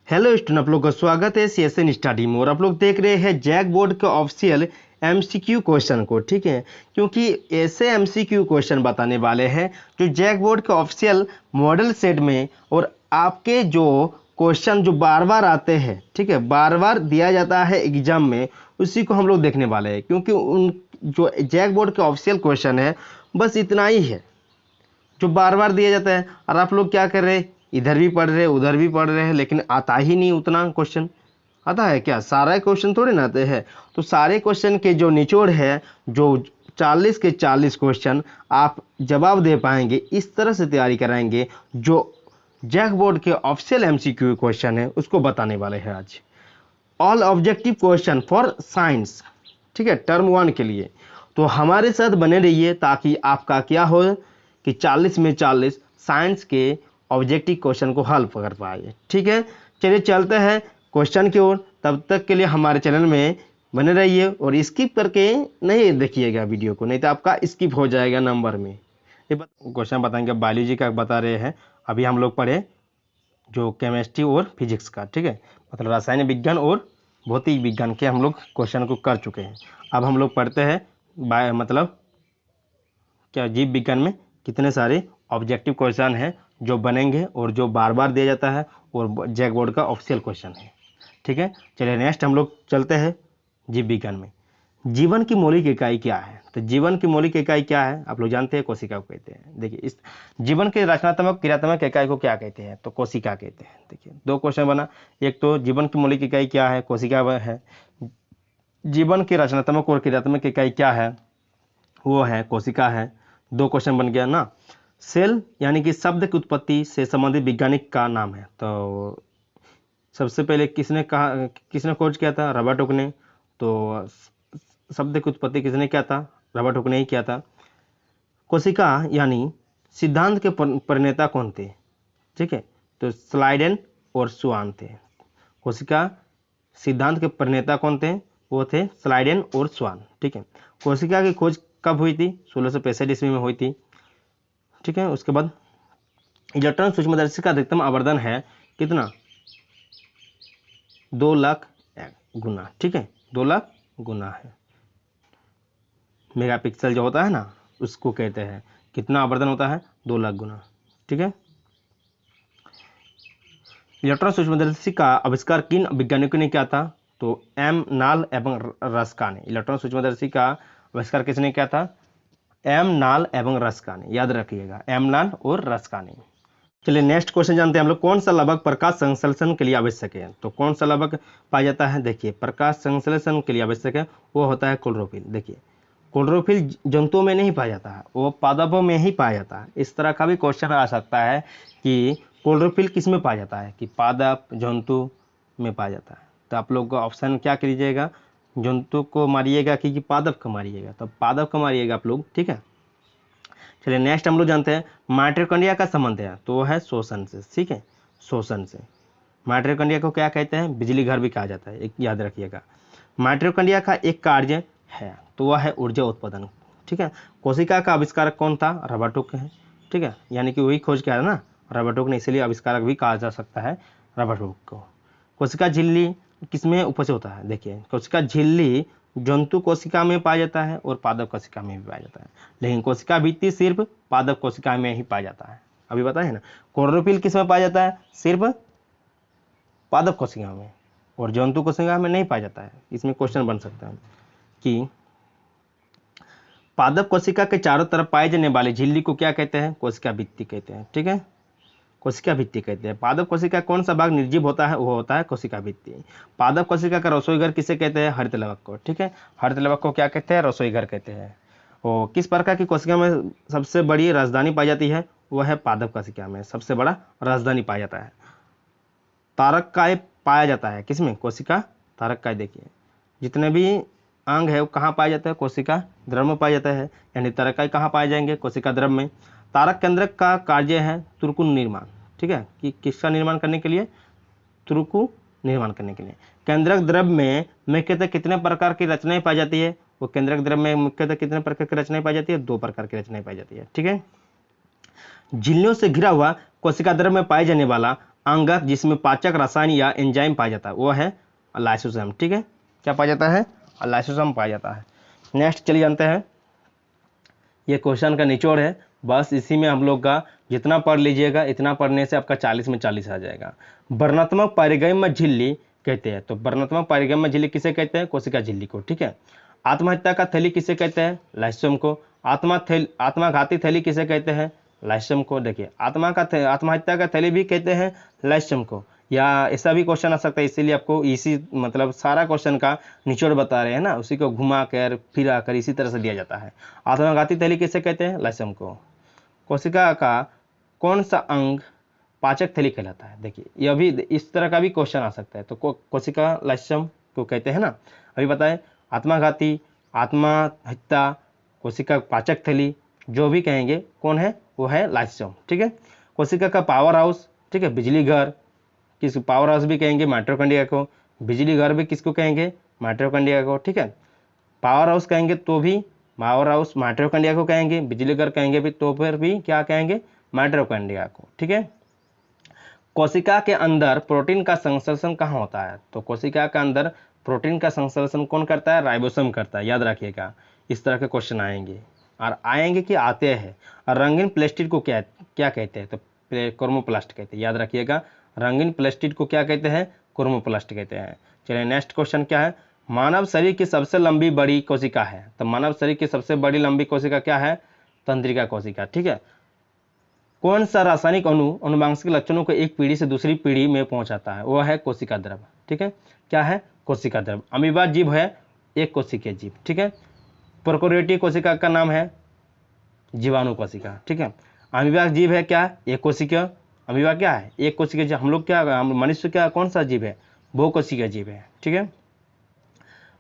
Hello student, आप लोग का स्वागत है सीएसएन स्टडी में। और आप लोग देख रहे हैं जैक बोर्ड के ऑफिशियल एमसीक्यू क्वेश्चन को, ठीक है। क्योंकि ऐसे एमसीक्यू क्वेश्चन बताने वाले हैं जो जैक बोर्ड के ऑफिशियल मॉडल सेट में और आपके जो क्वेश्चन जो बार बार आते हैं, ठीक है, बार बार दिया जाता है एग्जाम में, उसी को हम लोग देखने वाले हैं। क्योंकि उन जो जैक बोर्ड के ऑफिशियल क्वेश्चन है बस इतना ही है जो बार बार दिया जाता है। और आप लोग क्या कर रहे हैं, इधर भी पढ़ रहे हैं उधर भी पढ़ रहे हैं, लेकिन आता ही नहीं उतना क्वेश्चन। आता है क्या? सारा क्वेश्चन थोड़े ना आते हैं। तो सारे क्वेश्चन के जो निचोड़ है, जो 40 के 40 क्वेश्चन आप जवाब दे पाएंगे, इस तरह से तैयारी कराएंगे जो जैक बोर्ड के ऑफिशियल एमसीक्यू क्वेश्चन है उसको बताने वाले हैं आज। All objective question for science, ठीक है, टर्म 1 के लिए। तो हमारे साथ बने रहिए ताकि आपका क्या हो कि 40 में 40 साइंस के ऑब्जेक्टिव क्वेश्चन को हल कर पाए, ठीक है। चलिए चलते हैं क्वेश्चन की ओर। तब तक के लिए हमारे चैनल में बने रहिए और स्किप करके नहीं देखिएगा वीडियो को, नहीं तो आपका स्किप हो जाएगा नंबर में। ये क्वेश्चन बताएंगे, बायोलॉजी का बता रहे हैं। अभी हम लोग पढ़े जो केमिस्ट्री और फिजिक्स का, ठीक है, मतलब रसायन विज्ञान और भौतिक विज्ञान के हम लोग क्वेश्चन को कर चुके हैं। अब हम लोग पढ़ते हैं मतलब क्या जीव विज्ञान में कितने सारे ऑब्जेक्टिव क्वेश्चन हैं जो बनेंगे और जो बार बार दिया जाता है और जैक बोर्ड का ऑफिशियल क्वेश्चन है, ठीक है। चलिए नेक्स्ट हम लोग चलते हैं जीव विज्ञान में। जीवन की मौलिक इकाई क्या है? तो जीवन की मौलिक इकाई क्या है? आप लोग जानते हैं, कोशिका को कहते हैं। देखिए, इस जीवन के रचनात्मक क्रियात्मक इकाई को क्या कहते हैं? तो कोशिका कहते हैं। देखिए, दो क्वेश्चन बना। एक तो जीवन की मौलिक इकाई क्या है, कोशिका है। जीवन की रचनात्मक और क्रियात्मक इकाई क्या है, वो है कोशिका है। दो क्वेश्चन बन गया ना। सेल यानी कि शब्द की उत्पत्ति से संबंधित वैज्ञानिक का नाम है। तो सबसे पहले किसने खोज किया था? रॉबर्ट हुक ने। तो शब्द की उत्पत्ति किसने किया था? रॉबर्ट हुक ने ही किया था। कोशिका यानी सिद्धांत के प्रणेता कौन थे? ठीक है, तो स्लाइडेन और स्वान थे। कोशिका सिद्धांत के प्रणेता कौन थे? वो थे स्लाइडेन और स्वान, ठीक है। कोशिका की खोज कब हुई थी? 1665 ईस्वी में हुई थी, ठीक है। उसके बाद इलेक्ट्रॉन सूक्ष्मदर्शी का अधिकतम आवर्धन है कितना? 2 लाख गुना, ठीक है, 2 लाख गुना है। मेगापिक्सल जो होता है ना, उसको कहते हैं। कितना आवर्धन होता है? 2 लाख गुना, ठीक है। इलेक्ट्रॉन सूक्ष्मदर्शी का आविष्कार किन वैज्ञानिकों ने किया था? तो एम नाल एवं रस्का ने। इलेक्ट्रॉन सूक्ष्मदर्शी का आविष्कार किसने किया था? एम नाल एवं रस्का ने, याद रखिएगा, एम नाल और रस्का ने। चलिए नेक्स्ट क्वेश्चन जानते हैं हम लोग। कौन सा लवक प्रकाश संश्लेषण के लिए आवश्यक है? तो कौन सा लवक पाया जाता है? देखिए, प्रकाश संश्लेषण के लिए आवश्यक है, वो होता है क्लोरोफिल। देखिए, क्लोरोफिल जंतुओं में नहीं पाया जाता है, वो पादपों में ही पाया जाता है। इस तरह का भी क्वेश्चन आ सकता है कि क्लोरोफिल किस में पाया जाता है, कि पादप जंतु में पाया जाता है। तो आप लोग ऑप्शन क्या कीजिएगा? जंतु को मारिएगा कि पादप को मारिएगा? तो पादप को मारिएगा आप लोग, ठीक है। चलिए नेक्स्ट हम लोग जानते हैं माइटोकॉन्ड्रिया का संबंध है, तो वो है श्वसन से, ठीक है, श्वसन से। माइटोकॉन्ड्रिया को क्या कहते हैं? बिजली घर भी कहा जाता है, एक याद रखिएगा। माइटोकॉन्ड्रिया का एक कार्य है, तो वह है ऊर्जा उत्पादन, ठीक है। कोशिका का आविष्कारक कौन था? रॉबर्ट हुक है, ठीक है, यानी कि वही खोज किया ना रॉबर्ट हुक ने, इसलिए आविष्कारक भी कहा जा सकता है रॉबर्ट हुक को। कोशिका झिल्ली किसमें उपस्थित होता है? देखिए, कोशिका झिल्ली जंतु कोशिका में पाया जाता है और पादप कोशिका में भी पाया जाता है, लेकिन कोशिका भित्ति सिर्फ पादप कोशिका में ही पाया जाता है। अभी बताए ना, क्लोरोफिल किस में पाया जाता है? सिर्फ पादप कोशिका में, और जंतु कोशिका में नहीं पाया जाता है। इसमें क्वेश्चन बन सकता है कि पादप कोशिका के चारों तरफ पाए जाने वाली झिल्ली को क्या कहते हैं? कोशिका भित्ति कहते हैं, ठीक है, कोशिका भित्ति कहते हैं। पादप कोशिका कौन सा भाग निर्जीव होता है? वो होता है कोशिका भित्ति। पादप कोशिका का रसोई घर किसे कहते हैं? हरित लवक को, ठीक है। हरित लवक को क्या कहते हैं? रसोई घर कहते हैं। और किस प्रकार की कोशिका में सबसे बड़ी राजधानी पाई जाती है? वह है पादप कोशिका में सबसे बड़ा राजधानी पाया जाता है। तारककाय पाया जाता है किसमें? कोशिका तारककाय। देखिए, जितने भी अंग है वो कहाँ पाया जाता है? कोशिका द्रव में पाया जाता है, यानी तारककाय कहाँ पाए जाएंगे? कोशिका द्रव में। तारक केंद्रक का कार्य है तुरकु निर्माण, ठीक है, कि किसका निर्माण करने के लिए? तुरकु निर्माण करने के लिए। केंद्रक द्रव में मुख्यतः कितने प्रकार की रचनाएं पाई जाती है? वो केंद्रक द्रव में मुख्यतः कितने प्रकार की रचनाएं पाई जाती है? 2 प्रकार की रचनाएं पाई जाती है, ठीक है। झिल्लियों से घिरा हुआ कोशिका द्रव में पाए जाने वाला अंगक जिसमें पाचक रसायन या एंजाइम पाया जाता है वो है लाइसोसोम। ठीक है, क्या पाया जाता है? लाइसोसोम पाया जाता है। नेक्स्ट चलिए जानते हैं, ये क्वेश्चन का निचोड़ है, बस इसी में हम लोग का जितना पढ़ लीजिएगा इतना पढ़ने से आपका 40 में 40 आ जाएगा। वर्णात्मक पारिगम्य झिल्ली कहते हैं, तो वर्णात्मक पारिगम्य झिल्ली किसे कहते हैं? कोशिका झिल्ली को। ठीक है, आत्महत्या का थैली किसे कहते हैं? लाइसोसोम को। आत्मघाती थैली किसे कहते हैं? लाइसोसोम को। देखिए आत्महत्या का थैली भी कहते हैं लाइसोसोम को, या ऐसा भी क्वेश्चन आ सकता है, इसीलिए आपको इसी मतलब सारा क्वेश्चन का निचोड़ बता रहे हैं ना, उसी को घुमा कर फिरा कर इसी तरह से दिया जाता है। आत्मघाती थैली किसे कहते हैं? लाइसोसोम को। कोशिका का कौन सा अंग पाचक थैली कहलाता है? देखिए यह भी इस तरह का भी क्वेश्चन आ सकता है, तो कोशिका लाइसोसोम को कहते हैं ना। अभी बताएं, आत्मघाती, आत्महत्या, कोशिका पाचक थैली, जो भी कहेंगे कौन है? वो है लाइसोसोम। ठीक है, कोशिका का पावर हाउस, ठीक है, बिजली घर, किस पावर हाउस भी कहेंगे माइटोकॉन्ड्रिया को, बिजली घर भी किसको कहेंगे? माइटोकॉन्ड्रिया को। ठीक है, पावर हाउस कहेंगे तो भी पावर हाउस माइटोकॉन्ड्रिया को कहेंगे, बिजली घर कहेंगे भी तो फिर भी क्या कहेंगे? माइटोकॉन्ड्रिया को। ठीक है, कोशिका के अंदर प्रोटीन का संश्लेषण कहाँ होता है? तो कोशिका के अंदर प्रोटीन का संश्लेषण कौन करता है? राइबोसोम करता है, याद रखिएगा। इस तरह के क्वेश्चन आएंगे, और आएंगे कि आते हैं। और रंगीन प्लास्टिक को क्या क्या कहते हैं? तो क्रोमोप्लास्ट कहते हैं, याद रखिएगा। रंगीन प्लास्टिक को क्या कहते हैं? क्रोमोप्लास्ट कहते हैं। चलिए नेक्स्ट क्वेश्चन क्या है? मानव शरीर की सबसे लंबी बड़ी कोशिका है, तो मानव शरीर की सबसे बड़ी लंबी कोशिका क्या है? तंत्रिका कोशिका। ठीक है, कौन सा रासायनिक अणु अनुवांशिक लक्षणों को एक पीढ़ी से दूसरी पीढ़ी में पहुंचाता है? वो है कोशिका द्रव। ठीक है, क्या है? कोशिका द्रव। अमीबा जीव है एक कोशिकीय जीव। ठीक है, प्रोकैरियोटिक कोशिका का नाम है जीवाणु कोशिका। ठीक है, अमीबा जीव है क्या? एक कोशिकीय। अमीबा क्या है? एक कोशिकीय जीव। हम लोग क्या, हम मनुष्य क्या कौन सा जीव है? बहुकोशिकीय जीव है। ठीक है,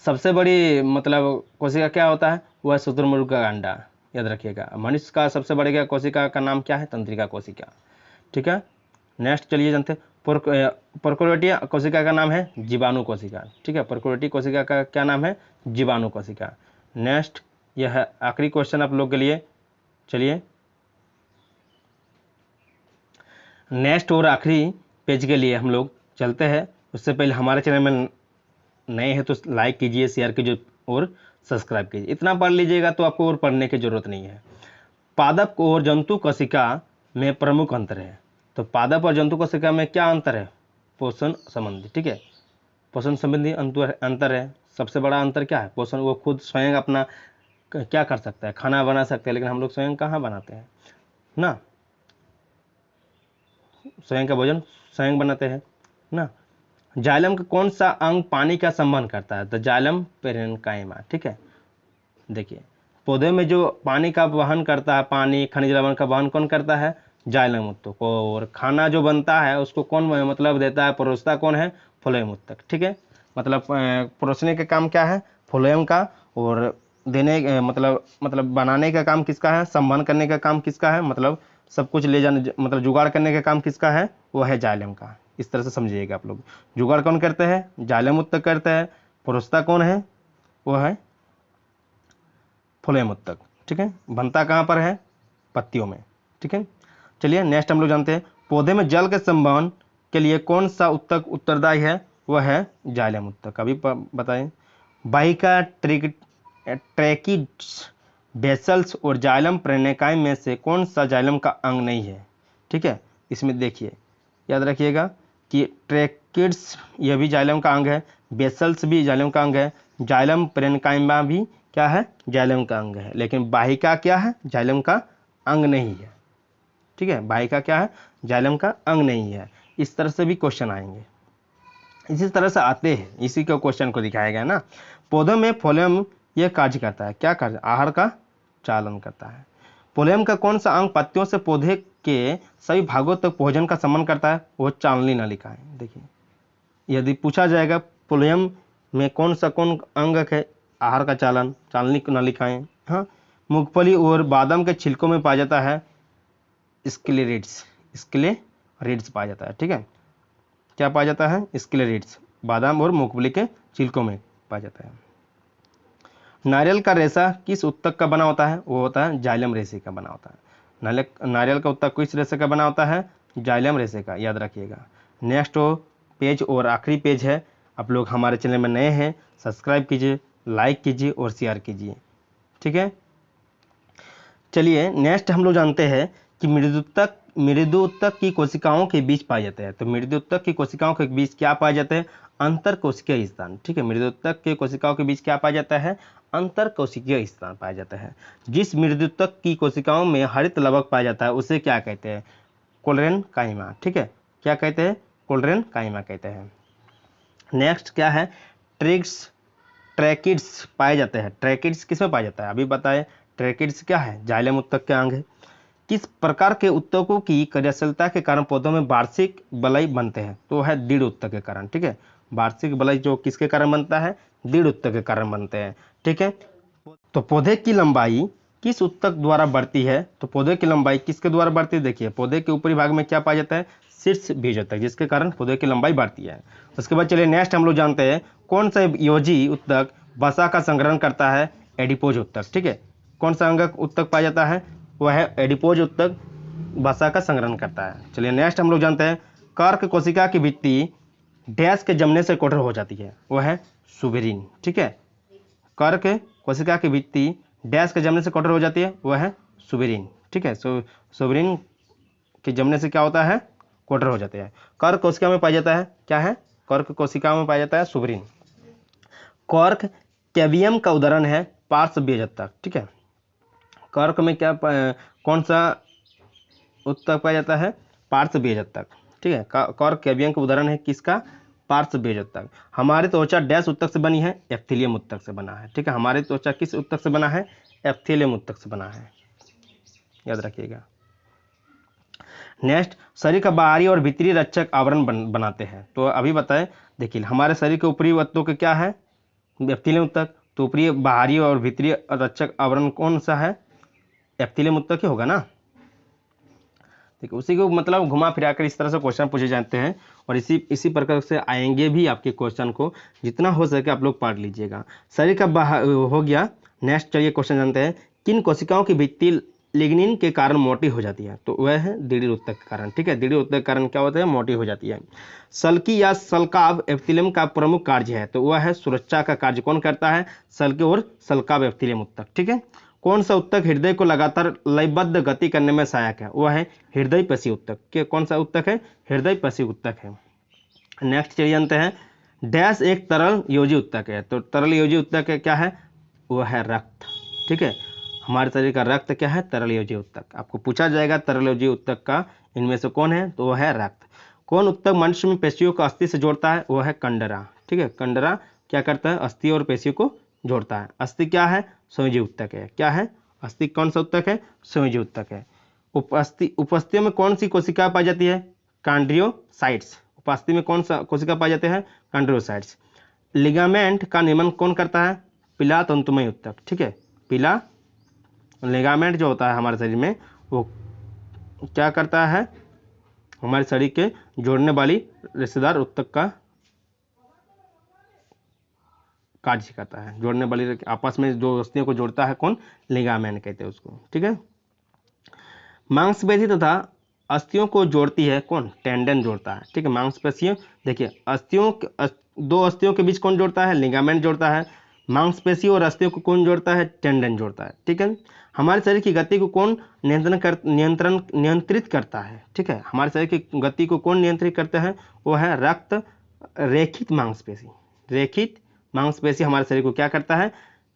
सबसे बड़ी मतलब कोशिका क्या होता है? वह शुतुरमुर्ग का अंडा, याद रखिएगा। मनुष्य का सबसे बड़ी कोशिका का नाम क्या है? तंत्रिका कोशिका। ठीक है, नेक्स्ट चलिए जानते हैं, प्रोकैरियोटिक कोशिका का नाम है जीवाणु कोशिका। ठीक है, प्रोकैरियोटिक कोशिका का क्या नाम है? जीवाणु कोशिका। नेक्स्ट यह है आखिरी क्वेश्चन आप लोग के लिए। चलिए नेक्स्ट और आखिरी पेज के लिए हम लोग चलते हैं। उससे पहले हमारे चैनल में नए हैं तो लाइक कीजिए, शेयर कीजिए और सब्सक्राइब कीजिए। इतना पढ़ लीजिएगा तो आपको और पढ़ने की जरूरत नहीं है। पादप और जंतु कोशिका में प्रमुख अंतर है, तो पादप और जंतु कोशिका में क्या अंतर है? पोषण संबंधी। ठीक है, पोषण संबंधी अंतर है। सबसे बड़ा अंतर क्या है? पोषण, वो खुद स्वयं अपना क्या कर सकता है? खाना बना सकते हैं, लेकिन हम लोग स्वयं कहाँ बनाते हैं ना, स्वयं का भोजन स्वयं बनाते हैं ना। जाइलम का कौन सा अंग पानी का संवहन करता है? तो जाइलम पेरेन्काइमा। ठीक है, देखिए पौधे में जो पानी का वहन करता है, पानी खनिज लवण का वहन कौन करता है? जाइलम उत्तक। और खाना जो बनता है उसको कौन मतलब देता है? परोसता कौन है? फ्लोएम उत्तक। ठीक है, मतलब परोसने का काम क्या है? फ्लोएम का। और देने मतलब बनाने का काम किसका है? संवहन करने का काम किसका है? मतलब सब कुछ ले जाने मतलब जुगाड़ करने का काम किसका है? वो है जाइलम का। इस तरह से समझिएगा आप लोग। जुगाड़ कौन करते हैं? जाइलम उत्तक करते हैं। परोसता कौन है? वो है फ्लोएम उत्तक। ठीक है, बनता कहाँ पर है? पत्तियों में। ठीक है, चलिए नेक्स्ट हम लोग जानते हैं, पौधे में जल के संवहन के लिए कौन सा उत्तक उत्तरदायी है? वह है जाइलम उत्तक। अभी बताएं, वाहिका, ट्रैकिड्स, बेसल्स और जाइलम पेरेन्काइम में से कौन सा जाइलम का अंग नहीं है? ठीक है, इसमें देखिए याद रखिएगा कि ट्रैकिड्स यह भी जाइलम का अंग है, बेसल्स भी जाइलम का अंग है, जाइलम पेरेन्काइमा भी क्या है? जाइलम का अंग है, लेकिन वाहिका क्या है? जाइलम का अंग नहीं है। ठीक है, वाहिका क्या है? जाइलम का अंग नहीं है। इस तरह से भी क्वेश्चन आएंगे, इसी तरह से आते हैं, इसी को क्वेश्चन को दिखाया गया ना। पौधों में फ्लोएम यह कार्य करता है, क्या कार्य? आहार का चालन करता है। फ्लोएम का कौन सा अंग पत्तियों से पौधे के सभी भागों तक भोजन का संबंध करता है? वो चालनी नलिका है। देखिए यदि पूछा जाएगा फ्लोएम में कौन अंग है? आहार का चालन, चालनी नलिकाएं। हाँ, मूंगफली और बादाम के छिलकों में पाया जाता है स्क्लेरिड्स पाया जाता है। ठीक है, क्या पाया जाता है? स्क्लेरिड्स, बादाम और मूंगफली के छिलकों में पाया जाता है। नारियल का रेशा किस उत्तक का बना होता है? वो होता है जाइलम रेशे का बना होता है। नारियल का उत्तक किस रेशे का बना होता है? जाइलम रेशे का, याद रखिएगा। नेक्स्ट पेज और आखिरी पेज है। आप लोग हमारे चैनल में नए हैं, सब्सक्राइब कीजिए, लाइक कीजिए और शेयर कीजिए, ठीक है। चलिए नेक्स्ट हम लोग जानते हैं कि मृदुतक की कोशिकाओं के बीच पाए जाते हैं। तो मृदुतक की कोशिकाओं के बीच क्या पाए जाते हैं? अंतर कोशिकीय स्थान, ठीक है। मृदुतक के कोशिकाओं के बीच क्या पाया जाता है? अंतर कोशिकीय स्थान पाया जाता है। जिस मृदुतक की कोशिकाओं में हरित लवक पाया जाता है उसे क्या कहते हैं? कोलेरेनकाइमा, ठीक है। क्या कहते हैं? कोलेरेनकाइमा कहते हैं। नेक्स्ट क्या है? ट्रैकिड्स पाए जाते हैं। ट्रैकिड्स किस में पाया जाता है? अभी बताए। ट्रैकिड्स क्या है? जाइलम उत्तक के अंग है। किस प्रकार के उत्तकों की क्रियाशीलता के कारण पौधों में वार्षिक बलय बनते हैं? तो है दृढ़ उत्तक के कारण, ठीक है। वार्षिक बलय जो किसके कारण बनता है? दृढ़ उत्तक के कारण बनते हैं, ठीक है। तो पौधे की लंबाई किस उत्तक द्वारा बढ़ती है? तो पौधे की लंबाई किसके द्वारा बढ़ती है? देखिए पौधे के ऊपरी भाग में क्या पाया जाता है? शीर्ष बीज उत्तक, जिसके कारण पौधे की लंबाई बढ़ती है। उसके बाद चलिए नेक्स्ट हम लोग जानते हैं कौन सा योजी उत्तक वसा का संग्रहण करता है? एडिपोज उत्तक, ठीक है। कौन सा अंगक उत्तक पाया जाता है? वह है एडिपोज उत्तक वसा का संग्रहण करता है। चलिए नेक्स्ट हम लोग जानते हैं कर्क कोशिका की भित्ति डैश के जमने से कठोर हो जाती है। वह है सुबेरिन, ठीक है। कर्क कोशिका की भित्ति डैश के जमने से कठोर हो जाती है, वह है सुबेरिन, ठीक है। सुबेरिन के जमने से क्या होता है? कठोर हो जाते हैं। कर्क कोशिका में पाया जाता है, क्या है? कर्क कोशिका में पाया जाता है सुबेरिन। कर्क कैबियम का उदाहरण है पार्श्व बीजोत्तक, ठीक है। कर्क में क्या कौन सा उत्तक पाया जाता है? पार्श्व बीजोत्तक, ठीक है। कर्क कैबियम का उदाहरण है किसका? पार्श्व बीजोत्तक। हमारी त्वचा डैश उत्तक से बनी है? एप्थिलियम उत्तक से बना है, ठीक है। हमारी त्वचा किस उत्तक से बना है? एप्थिलियम उत्तक से बना है, याद रखिएगा। नेक्स्ट, शरीर का बाहरी और भीतरी रक्षक आवरण बनाते हैं। तो अभी बताएं, देखिए हमारे शरीर के ऊपरी उत्तक के क्या है? एप्थिलियम उत्तक। तो ऊपरी, बाहरी और भीतरी रक्षक आवरण कौन सा है? एप्थिलियम उत्तक ही होगा ना, ठीक है। उसी को मतलब घुमा फिरा कर इस तरह से क्वेश्चन पूछे जाते हैं और इसी प्रकार से आएंगे भी आपके क्वेश्चन को। जितना हो सके आप लोग पढ़ लीजिएगा। शरीर का बाहर हो गया। नेक्स्ट चलिए क्वेश्चन जानते हैं किन कोशिकाओं की भित्ति लिग्निन के कारण मोटी हो जाती है? तो वह है दृढ़ उत्तक के कारण, ठीक है। दृढ़ उत्तक के कारण क्या होता है? मोटी हो जाती है। सल्की या सल्काव एप्थिलियम का प्रमुख कार्य है, तो वह है सुरक्षा का कार्य कौन करता है? सल्की और सल्काव एप्थिलियम उत्तक, ठीक है। कौन सा उत्तक हृदय को लगातार लयबद्ध गति करने में सहायक है? वह है हृदय पेशी उत्तक। के कौन सा उत्तक है? हृदय पेशी उत्तक है। नेक्स्ट चलिए जानते हैं डैश एक तरल योजी उत्तक है। तो तरल योजी उत्तक क्या है? वह है रक्त, ठीक है। हमारे शरीर का रक्त क्या है? तरल योजी उत्तक। आपको पूछा जाएगा तरल योजी उत्तक का इनमें से कौन है? तो वह है रक्त। कौन उत्तक मनुष्य में पेशियों को अस्थि से जोड़ता है? वह है कंडरा, ठीक है। कंडरा क्या करता है? अस्थि और पेशियों को जोड़ता है। अस्थि क्या है? संयोजी उत्तक है। क्या है? अस्थि कौन सा उत्तक है? संयोजी उत्तक है। उपस्थियों में कौन सी कोशिका पाई जाती है? कॉन्ड्रियोसाइट्स। उपस्थिति में कौन सा कोशिका पाई जाते हैं? कॉन्ड्रियोसाइट्स। लिगामेंट का निर्माण कौन करता है? पीला तंतुमय उत्तक, ठीक है। पीला लिगामेंट जो होता है हमारे शरीर में वो क्या करता है? हमारे शरीर के जोड़ने वाली रिश्तेदार उत्तक का कार्य करता है। जोड़ने वाली आपस में जो अस्थियों को जोड़ता है कौन? लिगामेंट कहते हैं उसको, ठीक है। मांसपेशी तथा अस्थियों को जोड़ती है कौन? टेंडन जोड़ता है, ठीक है। मांसपेशियों, देखिए दो अस्थियों के बीच कौन जोड़ता है? लिगामेंट जोड़ता है। मांसपेशी और अस्थियों को कौन जोड़ता है? टेंडन जोड़ता है, ठीक है। हमारे शरीर की गति को कौन नियंत्रित करता है? ठीक है। हमारे शरीर की गति को कौन नियंत्रित करता है? वो है रक्त रेखित मांसपेशी। रेखित मांसपेशी हमारे शरीर को क्या करता है?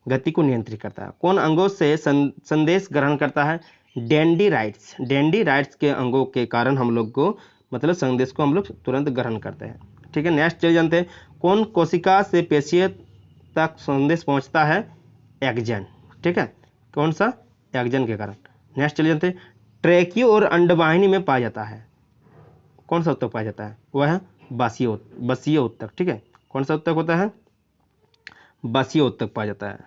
गति को नियंत्रित करता है। कौन अंगों से संदेश ग्रहण करता है? डेंड्राइट्स। डेंड्राइट्स के अंगों के कारण हम लोग को मतलब संदेश को हम लोग तुरंत ग्रहण करते हैं, ठीक है। नेक्स्ट चलिए जानते हैं कौन कोशिका से पेशी तक संदेश पहुंचता है? एक्जन, ठीक है। कौन सा? एक्जन के कारण। नेक्स्ट चलिए जानते हैं ट्रेकियो और अंडवाहिनी में पाया जाता है कौन सा उत्तक पाया जाता है? वह है बसीय उत्तक, ठीक है। कौन सा उत्तक होता है? बसीय उत्तक पाया जाता है।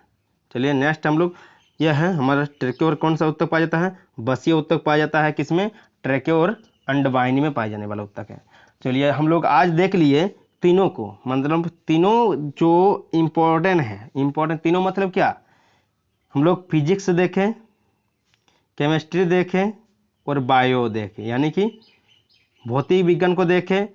चलिए नेक्स्ट हम लोग यह है हमारा ट्रेकियो और कौन सा उत्तक पाया जाता है? बसीय उत्तक पाया जाता है किसमें? ट्रेकियो और अंडवाहिनी में पाए जाने वाला उत्तक है। चलिए हम लोग आज देख लिए तीनों को, मतलब तीनों जो इम्पोर्टेंट है। इम्पोर्टेंट तीनों मतलब क्या? हम लोग फिजिक्स देखें, केमिस्ट्री देखें और बायो देखें, यानी कि भौतिक विज्ञान को देखें,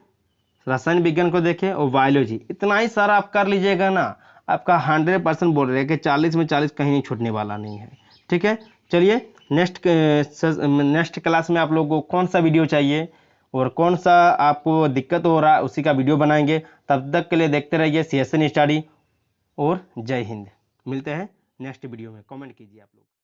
रसायन विज्ञान को देखें और बायोलॉजी, इतना ही सारा आप कर लीजिएगा ना, आपका 100% बोल रहे हैं कि 40 में 40 कहीं नहीं छूटने वाला नहीं है। ठीक है, चलिए नेक्स्ट क्लास में आप लोगों को कौन सा वीडियो चाहिए और कौन सा आपको दिक्कत हो रहा है उसी का वीडियो बनाएंगे। तब तक के लिए देखते रहिए CSN स्टडी और जय हिंद। मिलते हैं नेक्स्ट वीडियो में, कमेंट कीजिए आप लोग।